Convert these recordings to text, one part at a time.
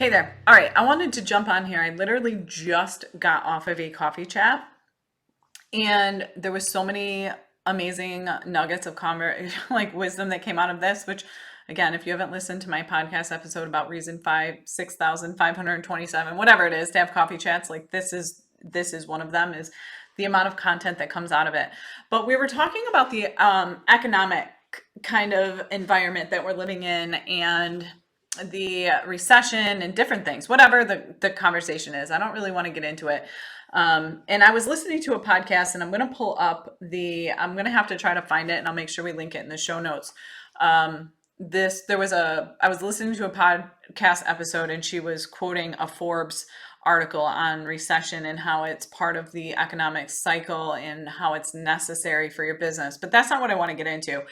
Hey there. All right, I wanted to jump on here. I literally just got off of a coffee chat and there was so many amazing nuggets of like wisdom that came out of this, which again, if you haven't listened to my podcast episode about reason 6,527, whatever it is to have coffee chats, like this is one of them, is the amount of content that comes out of it. But we were talking about the economic kind of environment that we're living in and the recession and different things, whatever the conversation is. I don't really want to get into it. And I was listening to a podcast and I'm going to pull up I'm going to have to try to find it and I'll make sure we link it in the show notes. I was listening to a podcast episode and she was quoting a Forbes article on recession and how it's part of the economic cycle and how it's necessary for your business. But that's not what I want to get into,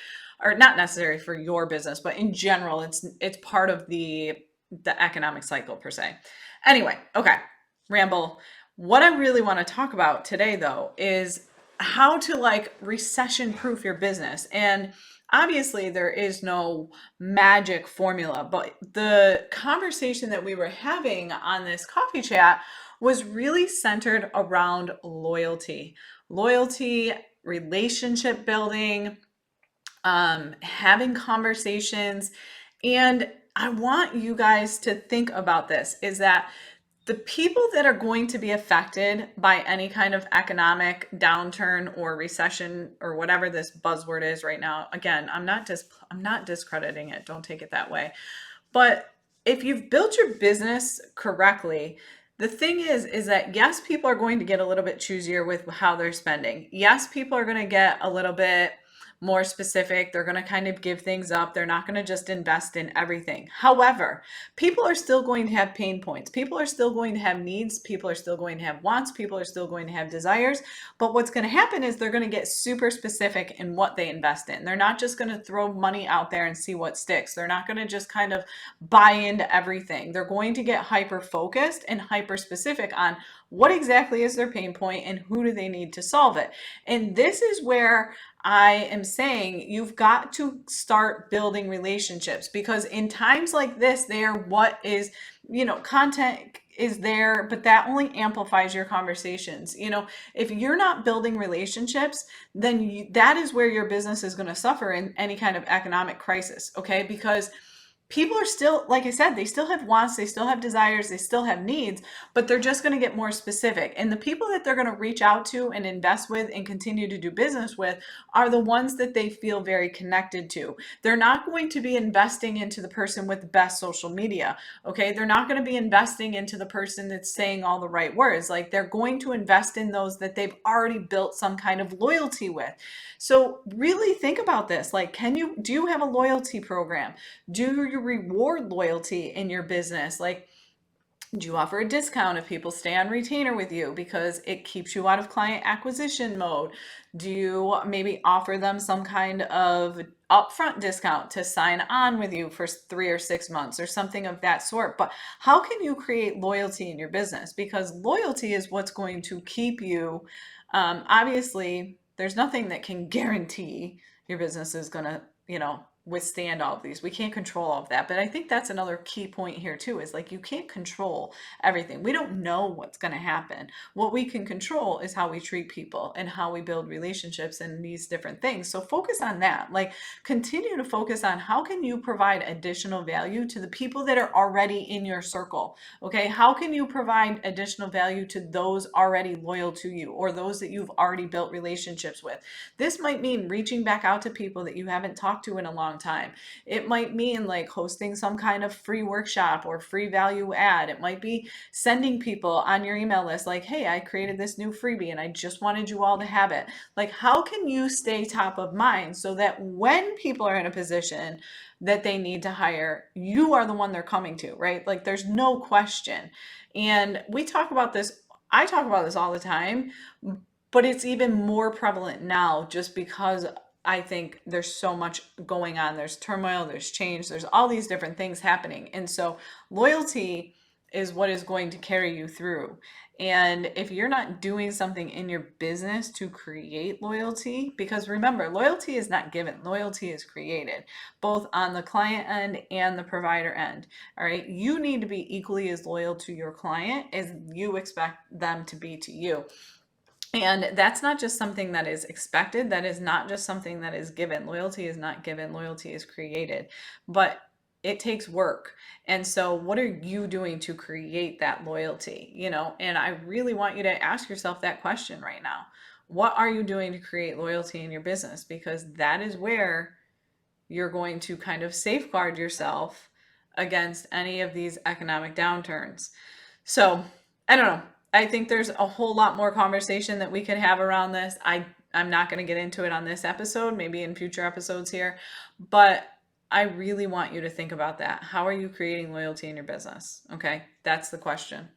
or not necessary for your business, but in general, it's part of the economic cycle per se. Anyway, okay, ramble. What I really want to talk about today though is how to like recession proof your business. And obviously there is no magic formula, but the conversation that we were having on this coffee chat was really centered around loyalty, relationship building, having conversations. And I want you guys to think about this, is that the people that are going to be affected by any kind of economic downturn or recession or whatever this buzzword is right now, again, I'm not discrediting it. Don't take it that way. But if you've built your business correctly, the thing is that yes, people are going to get a little bit choosier with how they're spending. Yes, people are going to get a little bit more specific. They're going to kind of give things up. They're not going to just invest in everything. However, people are still going to have pain points. People are still going to have needs. People are still going to have wants. People are still going to have desires. But what's going to happen is they're going to get super specific in what they invest in. They're not just going to throw money out there and see what sticks. They're not going to just kind of buy into everything. They're going to get hyper focused and hyper specific on what exactly is their pain point and who do they need to solve it. And this is where I am saying you've got to start building relationships, because in times like this, they are what is, content is there, but that only amplifies your conversations. If you're not building relationships, then that is where your business is going to suffer in any kind of economic crisis. Okay. Because people are still, like I said, they still have wants, they still have desires, they still have needs, but they're just going to get more specific. And the people that they're going to reach out to and invest with and continue to do business with are the ones that they feel very connected to. They're not going to be investing into the person with the best social media. Okay. They're not going to be investing into the person that's saying all the right words. Like, they're going to invest in those that they've already built some kind of loyalty with. So really think about this. Like, do you have a loyalty program? Do you reward loyalty in your business? Like, do you offer a discount if people stay on retainer with you because it keeps you out of client acquisition mode? Do you maybe offer them some kind of upfront discount to sign on with you for 3 or 6 months or something of that sort? But how can you create loyalty in your business? Because loyalty is what's going to keep you, obviously, there's nothing that can guarantee your business is going to, withstand all of these. We can't control all of that. But I think that's another key point here too, is like, you can't control everything. We don't know what's going to happen. What we can control is how we treat people and how we build relationships and these different things. So focus on that. Like, continue to focus on how can you provide additional value to the people that are already in your circle. Okay. How can you provide additional value to those already loyal to you or those that you've already built relationships with? This might mean reaching back out to people that you haven't talked to in a long time. It might mean like hosting some kind of free workshop or free value add. It might be sending people on your email list like, hey, I created this new freebie and I just wanted you all to have it. Like, how can you stay top of mind so that when people are in a position that they need to hire, you are the one they're coming to, right? Like, there's no question. And we talk about this, I talk about this all the time, but it's even more prevalent now just because I think there's so much going on. There's turmoil, there's change, there's all these different things happening. And so loyalty is what is going to carry you through. And if you're not doing something in your business to create loyalty, because remember, loyalty is not given, loyalty is created, both on the client end and the provider end. All right. You need to be equally as loyal to your client as you expect them to be to you. And that's not just something that is expected. That is not just something that is given. Loyalty is not given, loyalty is created. But it takes work. And so, what are you doing to create that loyalty? And I really want you to ask yourself that question right now. What are you doing to create loyalty in your business? Because that is where you're going to kind of safeguard yourself against any of these economic downturns. So I don't know. I think there's a whole lot more conversation that we could have around this. I'm not going to get into it on this episode, maybe in future episodes here, but I really want you to think about that. How are you creating loyalty in your business? Okay, that's the question.